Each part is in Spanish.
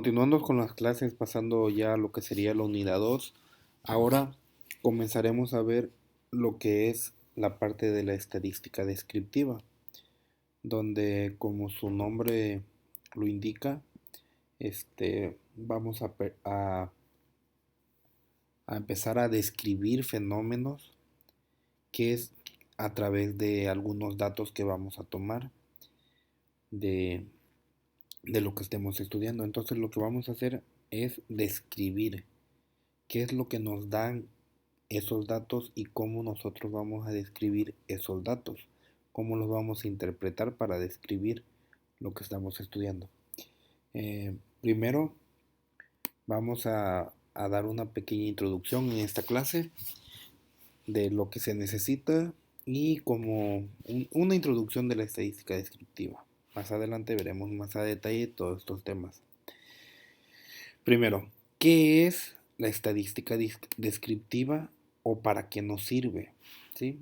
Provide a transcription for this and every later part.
Continuando con las clases, pasando ya a lo que sería la unidad 2, ahora comenzaremos a ver lo que es la parte de la estadística descriptiva, donde como su nombre lo indica, vamos a empezar a describir fenómenos que es a través de algunos datos que vamos a tomar de, de lo que estemos estudiando. Entonces lo que vamos a hacer es describir qué es lo que nos dan esos datos y cómo nosotros vamos a describir esos datos, cómo los vamos a interpretar para describir lo que estamos estudiando. Primero vamos a dar una pequeña introducción en esta clase de lo que se necesita y como una introducción de la estadística descriptiva. Más adelante veremos más a detalle todos estos temas. Primero, ¿qué es la estadística descriptiva o para qué nos sirve? ¿Sí?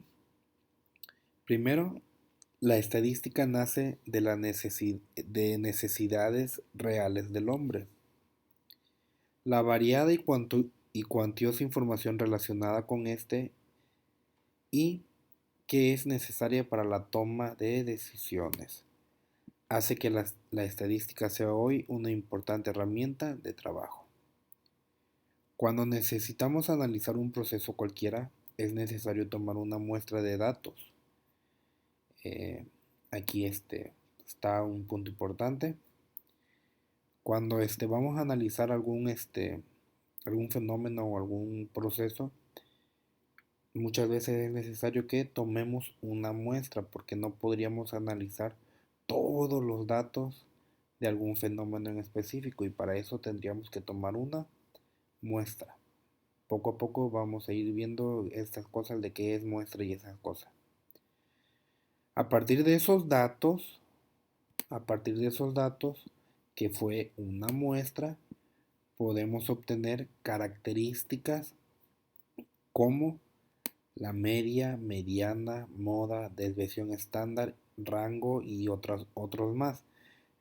Primero, la estadística nace de necesidades reales del hombre. La variada y cuantiosa información relacionada con y que es necesaria para la toma de decisiones hace que la estadística sea hoy una importante herramienta de trabajo. Cuando necesitamos analizar un proceso cualquiera, es necesario tomar una muestra de datos. Eh, Aquí está un punto importante. Cuando vamos a analizar algún fenómeno o algún proceso, muchas veces es necesario que tomemos una muestra porque no podríamos analizar todos los datos de algún fenómeno en específico y para eso tendríamos que tomar una muestra. Poco a poco vamos a ir viendo estas cosas de qué es muestra y esas cosas. A partir de esos datos, a partir de esos datos, que fue una muestra, podemos obtener características como la media, mediana, moda, desviación estándar, rango y otros más.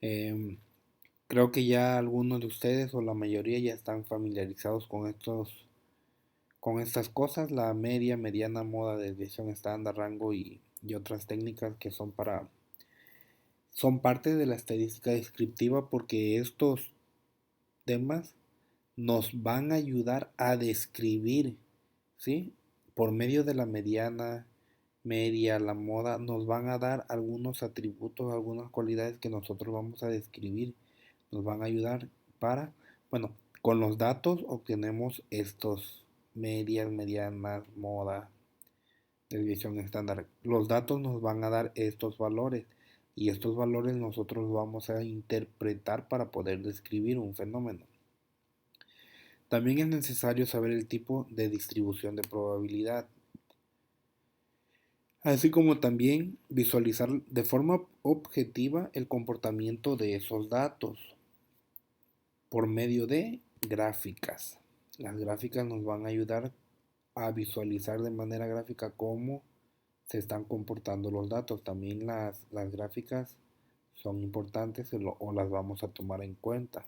Em, Creo que ya algunos de ustedes o la mayoría ya están familiarizados con estas cosas, la media, mediana, moda, desviación estándar, rango y otras técnicas que son parte de la estadística descriptiva porque estos temas nos van a ayudar a describir, ¿sí? Por medio de la mediana, media, la moda, nos van a dar algunos atributos, algunas cualidades que nosotros vamos a describir. Nos van a ayudar para, bueno, con los datos obtenemos estos medias, medianas, moda, desviación estándar. Los datos nos van a dar estos valores y estos valores nosotros vamos a interpretar para poder describir un fenómeno. También es necesario saber el tipo de distribución de probabilidad, así como también visualizar de forma objetiva el comportamiento de esos datos por medio de gráficas. Las gráficas nos van a ayudar a visualizar de manera gráfica cómo se están comportando los datos. También las gráficas son importantes o las vamos a tomar en cuenta.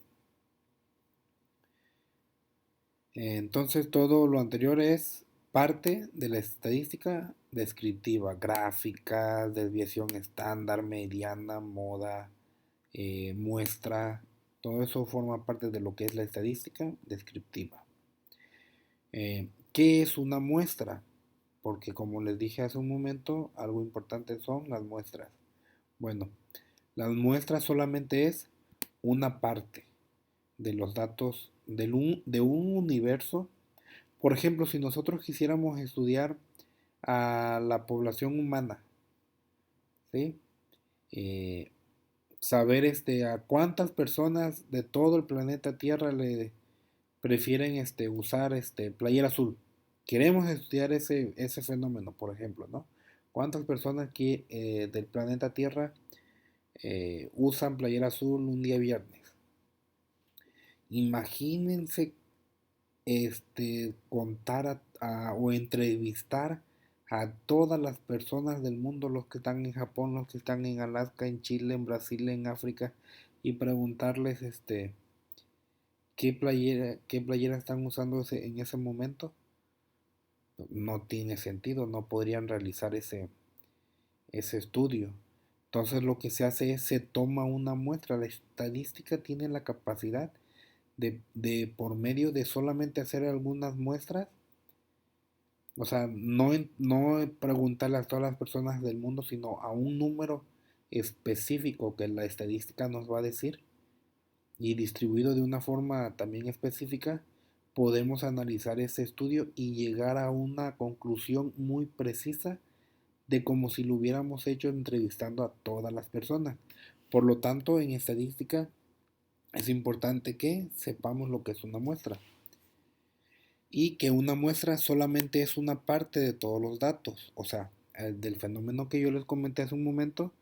Entonces todo lo anterior es parte de la estadística descriptiva, gráficas, desviación estándar, mediana, moda, muestra, todo eso forma parte de lo que es la estadística descriptiva. ¿Qué es una muestra? Porque como les dije hace un momento, algo importante son las muestras. Bueno, las muestras solamente es una parte de los datos de un universo. Por ejemplo, si nosotros quisiéramos estudiar a la población humana, ¿sí? Eh, Saber a cuántas personas de todo el planeta Tierra le prefieren usar playera azul. Queremos estudiar ese fenómeno, por ejemplo, ¿no? ¿Cuántas personas del planeta Tierra usan playera azul un día viernes? Imagínense contar o entrevistar a todas las personas del mundo, los que están en Japón, los que están en Alaska, en Chile, en Brasil, en África, y preguntarles qué playera están usando en ese momento? No tiene sentido, no podrían realizar ese estudio. Entonces lo que se hace es se toma una muestra. La estadística tiene la capacidad de por medio de solamente hacer algunas muestras, o sea, no preguntarle a todas las personas del mundo, sino a un número específico que la estadística nos va a decir y distribuido de una forma también específica, podemos analizar ese estudio y llegar a una conclusión muy precisa de como si lo hubiéramos hecho entrevistando a todas las personas. Por lo tanto, en estadística es importante que sepamos lo que es una muestra y que una muestra solamente es una parte de todos los datos. O sea, del fenómeno que yo les comenté hace un momento,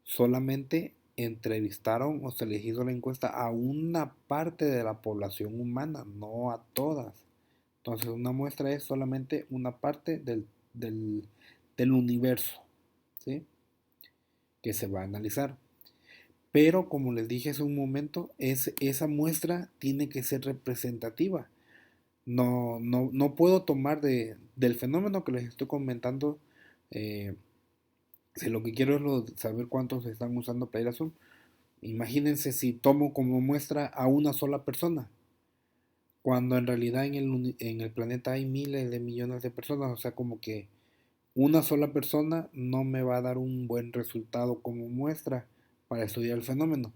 solamente entrevistaron o se les hizo la encuesta a una parte de la población humana, no a todas. Entonces una muestra es solamente una parte del universo, ¿sí? Que se va a analizar. Pero como les dije hace un momento, esa muestra tiene que ser representativa. No puedo tomar del fenómeno que les estoy comentando. eh, si lo que quiero es saber cuántos están usando Play Azul. Imagínense si tomo como muestra a una sola persona, cuando en realidad en el planeta hay miles de millones de personas. O sea, como que una sola persona no me va a dar un buen resultado como muestra para estudiar el fenómeno.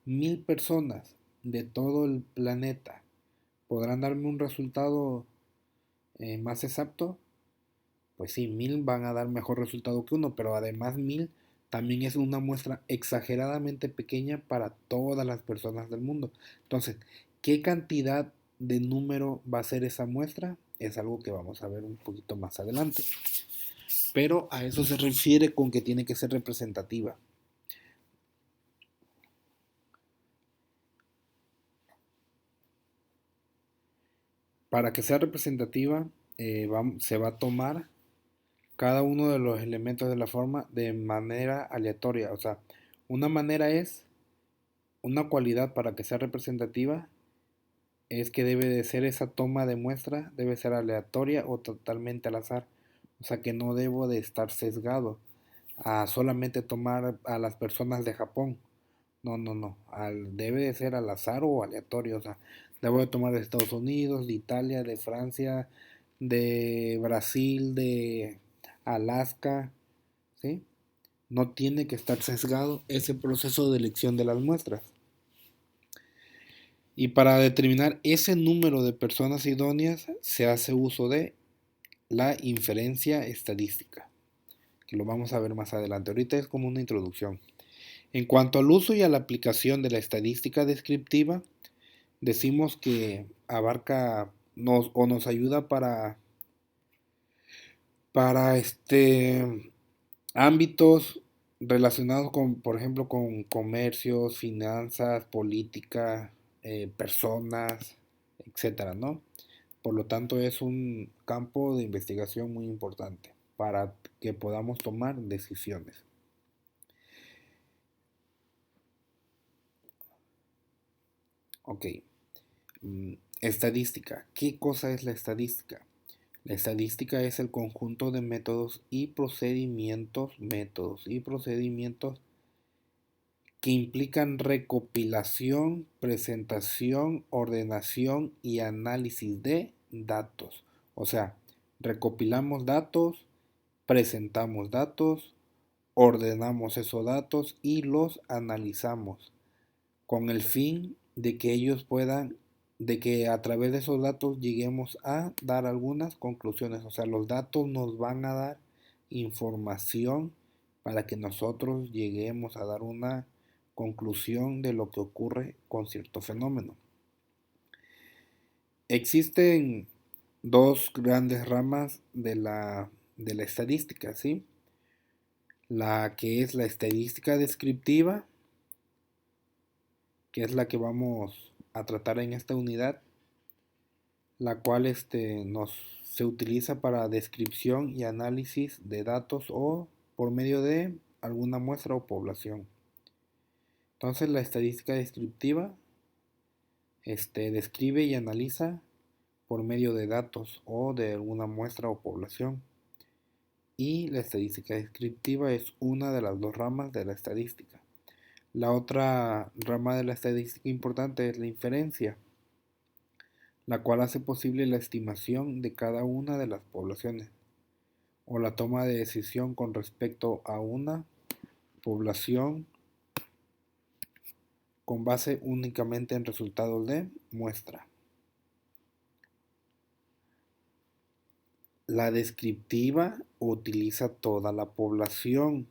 1000 personas de todo el planeta podrán darme un resultado más exacto. Pues sí, 1000 van a dar mejor resultado que uno, pero además 1000 también es una muestra exageradamente pequeña para todas las personas del mundo. Entonces, ¿qué cantidad de número va a ser esa muestra? Es algo que vamos a ver un poquito más adelante. Pero a eso se refiere con que tiene que ser representativa. Para que sea representativa, se va a tomar cada uno de los elementos de la forma de manera aleatoria. O sea, una manera es, una cualidad para que sea representativa es que debe de ser esa toma de muestra, debe ser aleatoria o totalmente al azar. O sea que no debo de estar sesgado a solamente tomar a las personas de Japón. No. Debe de ser al azar o aleatorio. O sea, debo de tomar de Estados Unidos, de Italia, de Francia, de Brasil, de Alaska, ¿sí? No tiene que estar sesgado ese proceso de elección de las muestras. Y para determinar ese número de personas idóneas se hace uso de la inferencia estadística, que lo vamos a ver más adelante. Ahorita es como una introducción. En cuanto al uso y a la aplicación de la estadística descriptiva, decimos que abarca o nos ayuda para ámbitos relacionados con, por ejemplo, con comercios, finanzas, política, personas, etcétera, ¿no? Por lo tanto, es un campo de investigación muy importante para que podamos tomar decisiones. Ok. Estadística. ¿Qué cosa es la estadística? La estadística es el conjunto de métodos y procedimientos que implican recopilación, presentación, ordenación y análisis de datos. O sea, recopilamos datos, presentamos datos, ordenamos esos datos y los analizamos con el fin de que ellos puedan, de que a través de esos datos lleguemos a dar algunas conclusiones. O sea, los datos nos van a dar información para que nosotros lleguemos a dar una conclusión de lo que ocurre con cierto fenómeno. Existen dos grandes ramas de la estadística, ¿sí? La que es la estadística descriptiva, que es la que vamos a tratar en esta unidad, la cual se utiliza para descripción y análisis de datos o por medio de alguna muestra o población. Entonces la estadística descriptiva describe y analiza por medio de datos o de alguna muestra o población. Y la estadística descriptiva es una de las dos ramas de la estadística. La otra rama de la estadística importante es la inferencia, la cual hace posible la estimación de cada una de las poblaciones o la toma de decisión con respecto a una población con base únicamente en resultados de muestra. La descriptiva utiliza toda la población.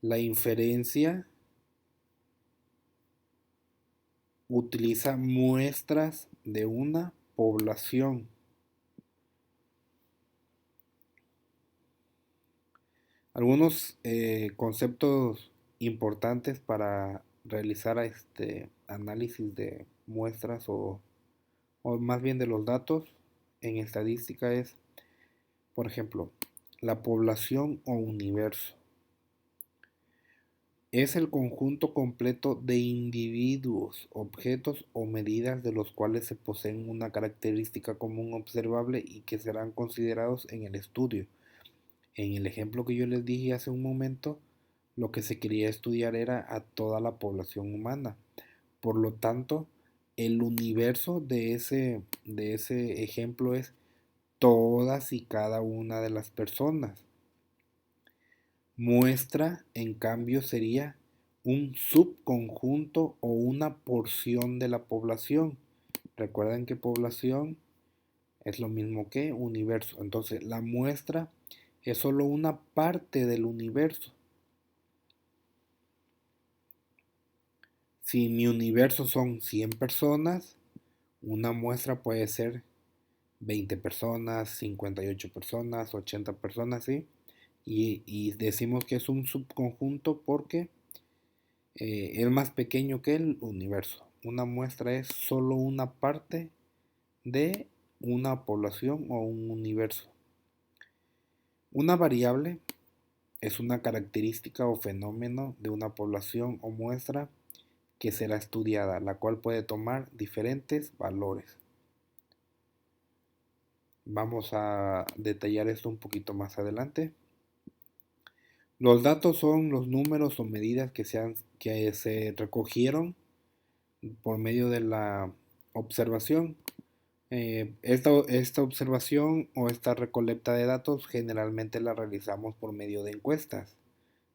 La inferencia utiliza muestras de una población. Algunos conceptos importantes para realizar este análisis de muestras o más bien de los datos en estadística es, por ejemplo, la población o universo. Es el conjunto completo de individuos, objetos o medidas de los cuales se poseen una característica común observable y que serán considerados en el estudio. En el ejemplo que yo les dije hace un momento, lo que se quería estudiar era a toda la población humana. Por lo tanto, el universo de ese ejemplo es todas y cada una de las personas. Muestra, en cambio, sería un subconjunto o una porción de la población. Recuerden que población es lo mismo que universo. Entonces, la muestra es solo una parte del universo. Si mi universo son 100 personas, una muestra puede ser 20 personas, 58 personas, 80 personas, ¿sí? Y decimos que es un subconjunto porque es más pequeño que el universo. Una muestra es solo una parte de una población o un universo. Una variable es una característica o fenómeno de una población o muestra que será estudiada, la cual puede tomar diferentes valores. Vamos a detallar esto un poquito más adelante. Los datos son los números o medidas que se recogieron por medio de la observación. Esta observación o esta recolecta de datos generalmente la realizamos por medio de encuestas.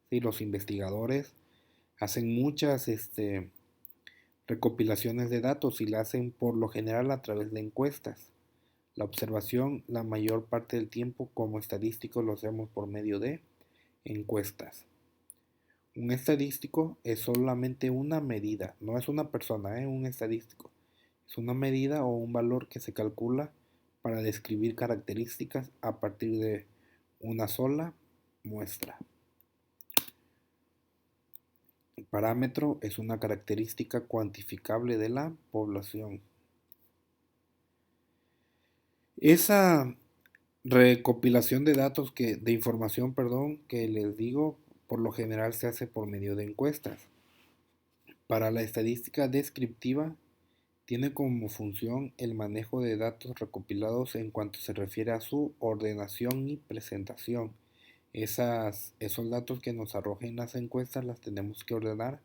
¿Sí? Los investigadores hacen muchas recopilaciones de datos y la hacen por lo general a través de encuestas. La observación, la mayor parte del tiempo como estadísticos lo hacemos por medio de encuestas. Un estadístico es solamente una medida, no es una persona, un estadístico. Es una medida o un valor que se calcula para describir características a partir de una sola muestra. El parámetro es una característica cuantificable de la población. Esa recopilación de datos de información, que les digo, por lo general se hace por medio de encuestas. Para la estadística descriptiva, tiene como función el manejo de datos recopilados en cuanto se refiere a su ordenación y presentación. Esos datos que nos arrojen las encuestas las tenemos que ordenar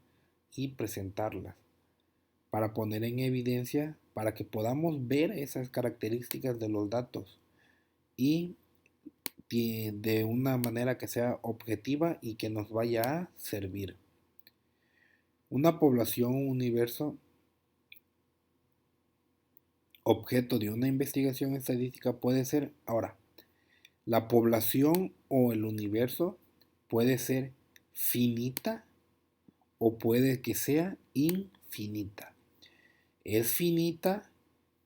y presentarlas para poner en evidencia, para que podamos ver esas características de los datos y de una manera que sea objetiva y que nos vaya a servir. Una población o universo objeto de una investigación estadística puede ser, ahora, la población o el universo puede ser finita o puede que sea infinita. Es finita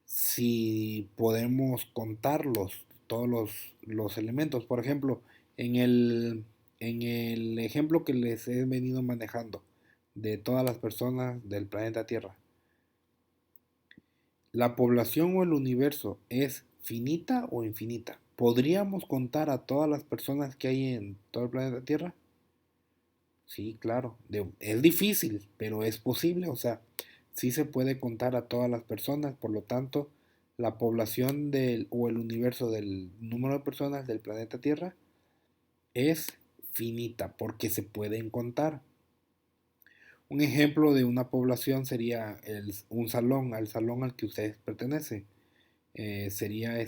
si podemos contarlos, todos los elementos. Por ejemplo, en el ejemplo que les he venido manejando de todas las personas del planeta Tierra, ¿la población o el universo es finita o infinita? ¿Podríamos contar a todas las personas que hay en todo el planeta Tierra? Sí, claro. Es difícil, pero es posible. O sea, sí se puede contar a todas las personas, por lo tanto, la población o el universo del número de personas del planeta Tierra es finita porque se pueden contar. Un ejemplo de una población sería un salón, al salón al que ustedes pertenecen. Sería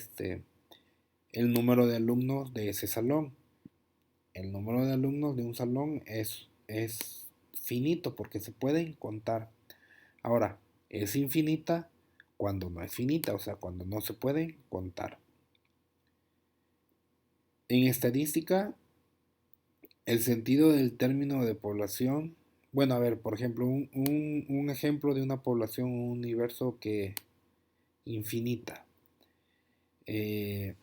el número de alumnos de ese salón. El número de alumnos de un salón es finito porque se pueden contar. Ahora, es infinita cuando no es finita, o sea, cuando no se pueden contar. En estadística, el sentido del término de población, bueno, a ver, por ejemplo, un ejemplo de una población, un universo que infinita. Eh,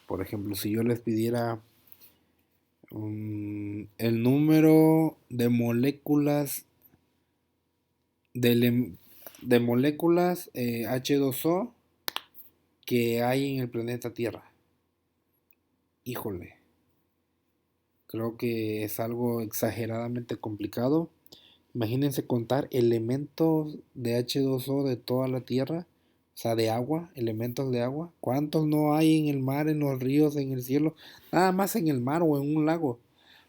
por ejemplo, si yo les pidiera el número de moléculas de, de moléculas H2O que hay en el planeta Tierra. Híjole, creo que es algo exageradamente complicado. Imagínense contar elementos de H2O de toda la Tierra, o sea, de agua, elementos de agua. ¿Cuántos no hay en el mar, en los ríos, en el cielo? Nada más en el mar o en un lago.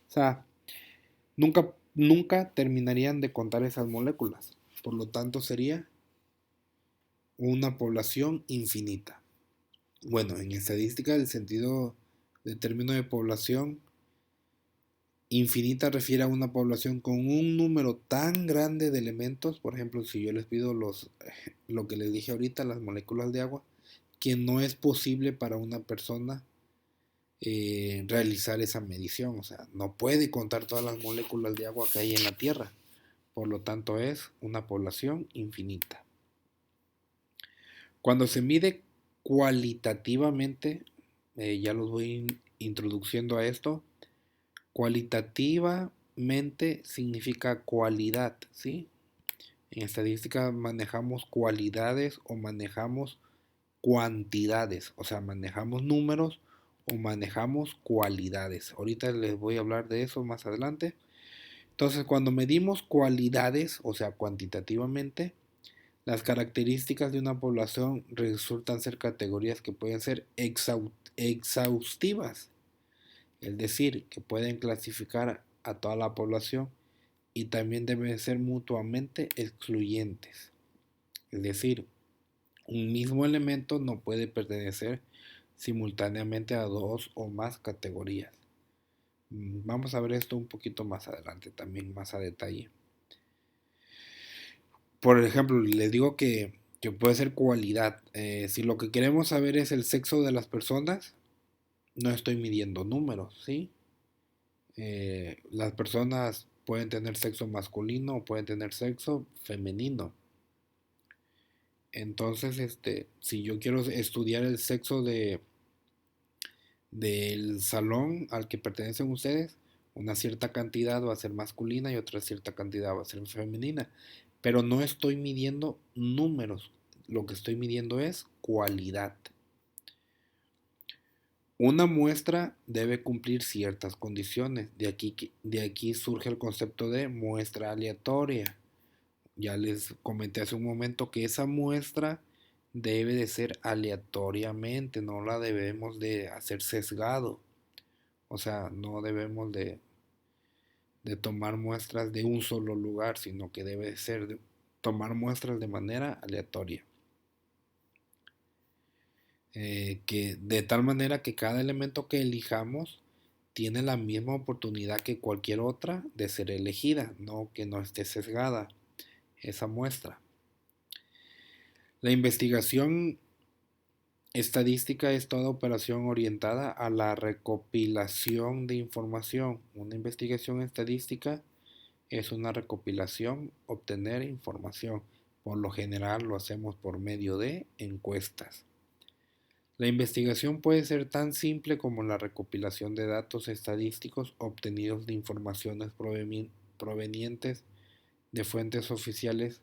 O sea, nunca terminarían de contar esas moléculas. Por lo tanto, sería una población infinita. Bueno, en estadística el sentido de término de población infinita refiere a una población con un número tan grande de elementos, por ejemplo, si yo les pido lo que les dije ahorita, las moléculas de agua, que no es posible para una persona realizar esa medición, o sea, no puede contar todas las moléculas de agua que hay en la Tierra, por lo tanto es una población infinita. Cuando se mide cualitativamente, ya los voy introduciendo a esto. Cualitativamente significa cualidad, ¿sí? En estadística manejamos cualidades o manejamos cuantidades, o sea, manejamos números o manejamos cualidades. Ahorita les voy a hablar de eso más adelante. Entonces, cuando medimos cualidades, o sea, cuantitativamente, las características de una población resultan ser categorías que pueden ser exhaustivas, es decir, que pueden clasificar a toda la población y también deben ser mutuamente excluyentes. Es decir, un mismo elemento no puede pertenecer simultáneamente a dos o más categorías. Vamos a ver esto un poquito más adelante, también más a detalle. Por ejemplo, les digo que puede ser cualidad. Si lo que queremos saber es el sexo de las personas, no estoy midiendo números, ¿sí? Las personas pueden tener sexo masculino o pueden tener sexo femenino. Entonces, si yo quiero estudiar el sexo del salón al que pertenecen ustedes, una cierta cantidad va a ser masculina y otra cierta cantidad va a ser femenina. Pero no estoy midiendo números, lo que estoy midiendo es cualidad. Una muestra debe cumplir ciertas condiciones. De aquí surge el concepto de muestra aleatoria. Ya les comenté hace un momento que esa muestra debe de ser aleatoriamente, no la debemos de hacer sesgado. O sea, no debemos de tomar muestras de un solo lugar, sino que debe ser tomar muestras de manera aleatoria. Que de tal manera que cada elemento que elijamos tiene la misma oportunidad que cualquier otra de ser elegida, no que no esté sesgada esa muestra. La investigación estadística es toda operación orientada a la recopilación de información. Una investigación estadística es una recopilación, obtener información. Por lo general lo hacemos por medio de encuestas. La investigación puede ser tan simple como la recopilación de datos estadísticos obtenidos de informaciones provenientes de fuentes oficiales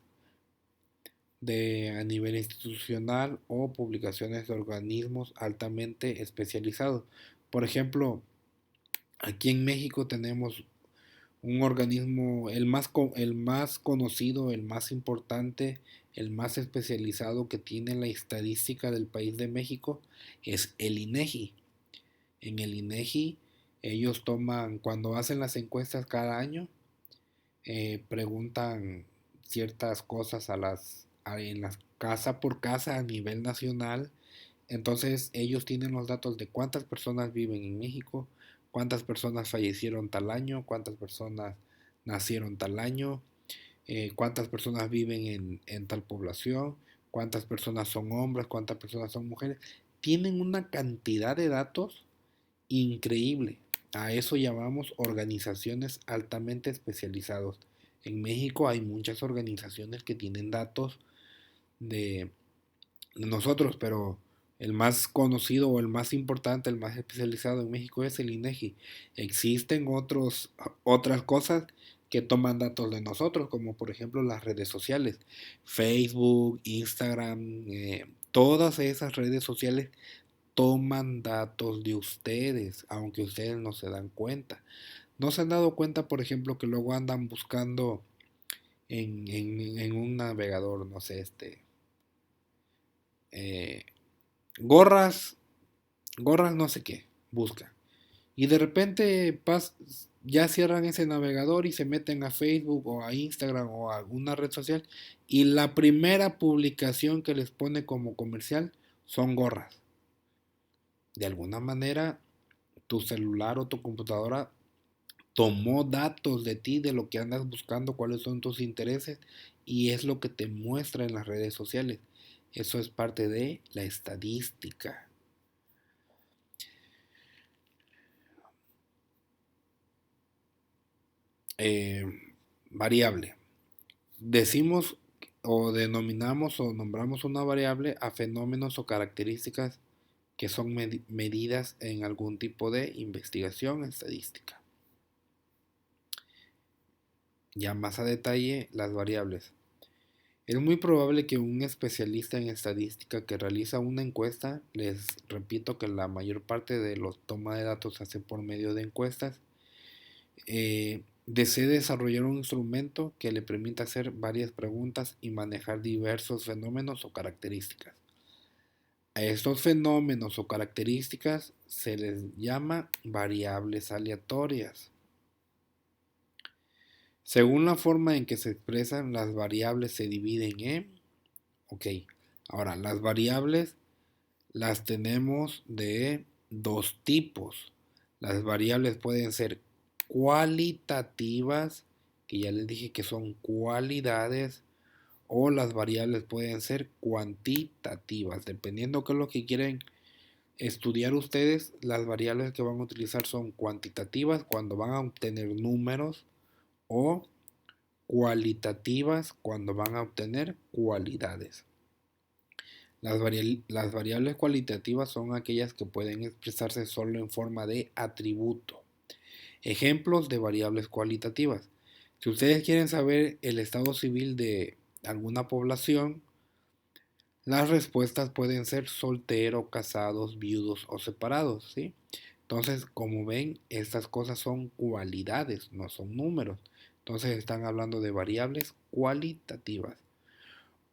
a nivel institucional o publicaciones de organismos altamente especializados. Por ejemplo, aquí en México tenemos un organismo, el más conocido, el más importante, el más especializado que tiene la estadística del país de México es el INEGI. En el INEGI ellos toman, cuando hacen las encuestas cada año, preguntan ciertas cosas en las casa por casa a nivel nacional. Entonces ellos tienen los datos de cuántas personas viven en México, cuántas personas fallecieron tal año, cuántas personas nacieron tal año, cuántas personas viven en tal población, cuántas personas son hombres, cuántas personas son mujeres. Tienen una cantidad de datos increíble. A eso llamamos organizaciones altamente especializados. En México hay muchas organizaciones que tienen datos de nosotros, pero el más conocido o el más importante, el más especializado en México es el INEGI. Existen otras cosas que toman datos de nosotros, como por ejemplo las redes sociales, Facebook, Instagram, todas esas redes sociales toman datos de ustedes, aunque ustedes no se dan cuenta. ¿No se han dado cuenta, por ejemplo, que luego andan buscando en un navegador, no sé, eh, gorras, gorras no sé qué, busca. Y de repente ya cierran ese navegador y se meten a Facebook o a Instagram o a alguna red social y la primera publicación que les pone como comercial son gorras. De alguna manera, tu celular o tu computadora tomó datos de ti, de lo que andas buscando, cuáles son tus intereses y es lo que te muestra en las redes sociales. Eso es parte de la estadística. Eh, Variable. Decimos o denominamos o nombramos una variable a fenómenos o características que son medidas en algún tipo de investigación estadística. Ya más a detalle, las variables. Es muy probable que un especialista en estadística que realiza una encuesta, les repito que la mayor parte de los toma de datos se hace por medio de encuestas, desee desarrollar un instrumento que le permita hacer varias preguntas y manejar diversos fenómenos o características. A estos fenómenos o características se les llama variables aleatorias. Según la forma en que se expresan, las variables se dividen en... Ok, ahora las variables las tenemos de dos tipos. Las variables pueden ser cualitativas, que ya les dije que son cualidades, o las variables pueden ser cuantitativas. Dependiendo de qué es lo que quieren estudiar ustedes, las variables que van a utilizar son cuantitativas cuando van a obtener números o cualitativas cuando van a obtener cualidades. Las variables cualitativas son aquellas que pueden expresarse solo en forma de atributo. Ejemplos de variables cualitativas. Si ustedes quieren saber el estado civil de alguna población, las respuestas pueden ser soltero, casados, viudos o separados, ¿sí? Entonces, como ven, estas cosas son cualidades, no son números. Entonces, están hablando de variables cualitativas.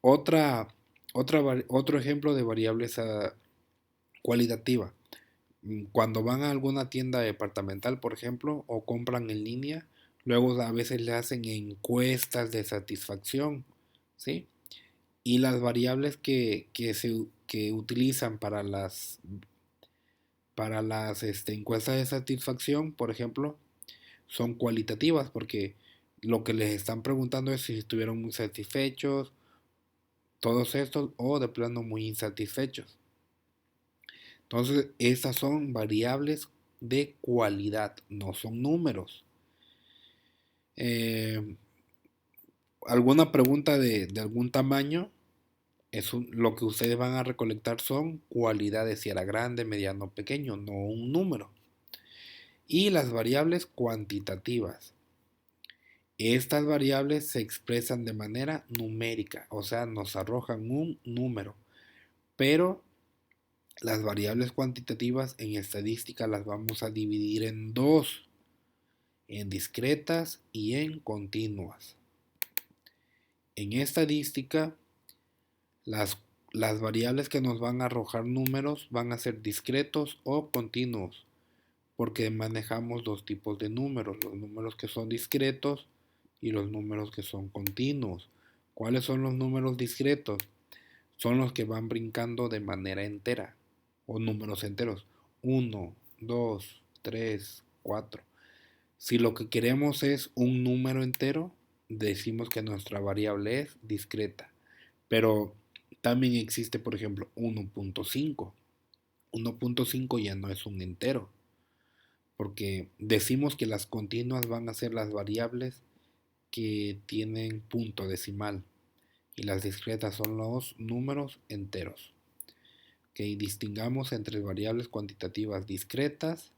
Otra, otro ejemplo de variables cualitativa. Cuando van a alguna tienda departamental, por ejemplo, o compran en línea, luego a veces le hacen encuestas de satisfacción, ¿sí? Y las variables que utilizan para las encuestas de satisfacción, por ejemplo, son cualitativas porque lo que les están preguntando es si estuvieron muy satisfechos, todos estos, o de plano muy insatisfechos. Entonces, estas son variables de cualidad, no son números. Eh, ¿Alguna pregunta de algún tamaño? Lo que ustedes van a recolectar son cualidades, si era grande, mediano, pequeño, no un número. Y las variables cuantitativas. Estas variables se expresan de manera numérica, o sea, nos arrojan un número. Pero las variables cuantitativas en estadística las vamos a dividir en dos. en discretas y en continuas. En estadística, las, las variables que nos van a arrojar números van a ser discretos o continuos, porque manejamos dos tipos de números, los números que son discretos y los números que son continuos. ¿Cuáles son los números discretos? Son los que van brincando de manera entera, o números enteros. 1, 2, 3, 4. Si lo que queremos es un número entero, decimos que nuestra variable es discreta. Pero también existe, por ejemplo, 1.5. 1.5 ya no es un entero, porque decimos que las continuas van a ser las variables que tienen punto decimal y las discretas son los números enteros. Que distingamos entre variables cuantitativas discretas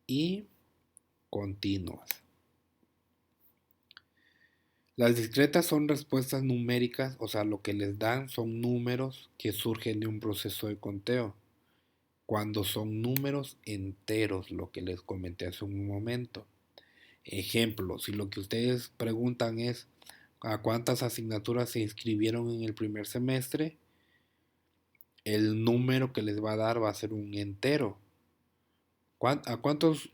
y continuas. Las discretas son respuestas numéricas, o sea, lo que les dan son números que surgen de un proceso de conteo. Cuando son números enteros, lo que les comenté hace un momento. Ejemplo, si lo que ustedes preguntan es a cuántas asignaturas se inscribieron en el primer semestre, el número que les va a dar va a ser un entero. ¿A cuántas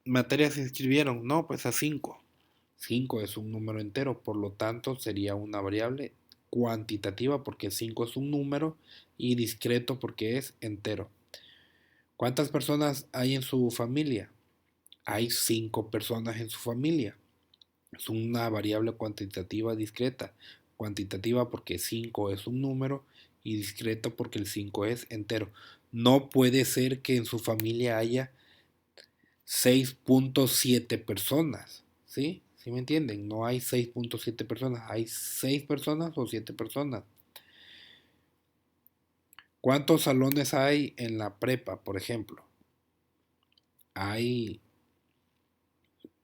materias se inscribieron? No, pues a 5. 5 es un número entero, por lo tanto sería una variable cuantitativa porque 5 es un número y discreto porque es entero. ¿Cuántas personas hay en su familia? Hay 5 personas en su familia. Es una variable cuantitativa discreta. Cuantitativa porque 5 es un número y discreta porque el 5 es entero. No puede ser que en su familia haya 6.7 personas, ¿sí? ¿Sí me entienden? No hay 6.7 personas, hay 6 personas o 7 personas. ¿Cuántos salones hay en la prepa, por ejemplo? Hay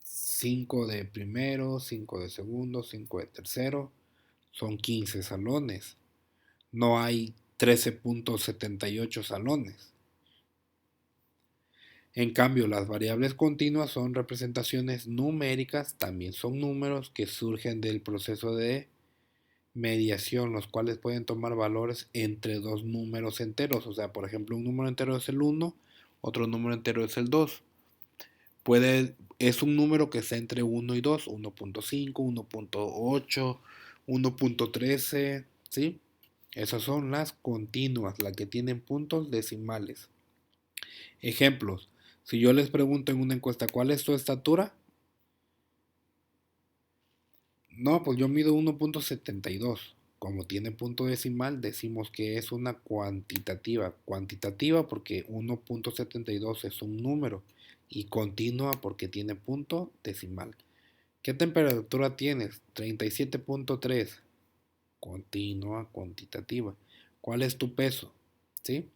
5 de primero, 5 de segundo, 5 de tercero, son 15 salones. No hay 13.78 salones. En cambio, las variables continuas son representaciones numéricas, también son números que surgen del proceso de mediación, los cuales pueden tomar valores entre dos números enteros. O sea, por ejemplo, un número entero es el 1, otro número entero es el 2. Es un número que está entre 1 y 2, 1.5, 1.8, 1.13, ¿sí? Esas son las continuas, las que tienen puntos decimales. Ejemplos. Si yo les pregunto en una encuesta, ¿cuál es tu estatura? No, pues yo mido 1.72. Como tiene punto decimal, decimos que es una cuantitativa. Cuantitativa porque 1.72 es un número y continua porque tiene punto decimal. ¿Qué temperatura tienes? 37.3. Continua, cuantitativa. ¿Cuál es tu peso? ¿Sí?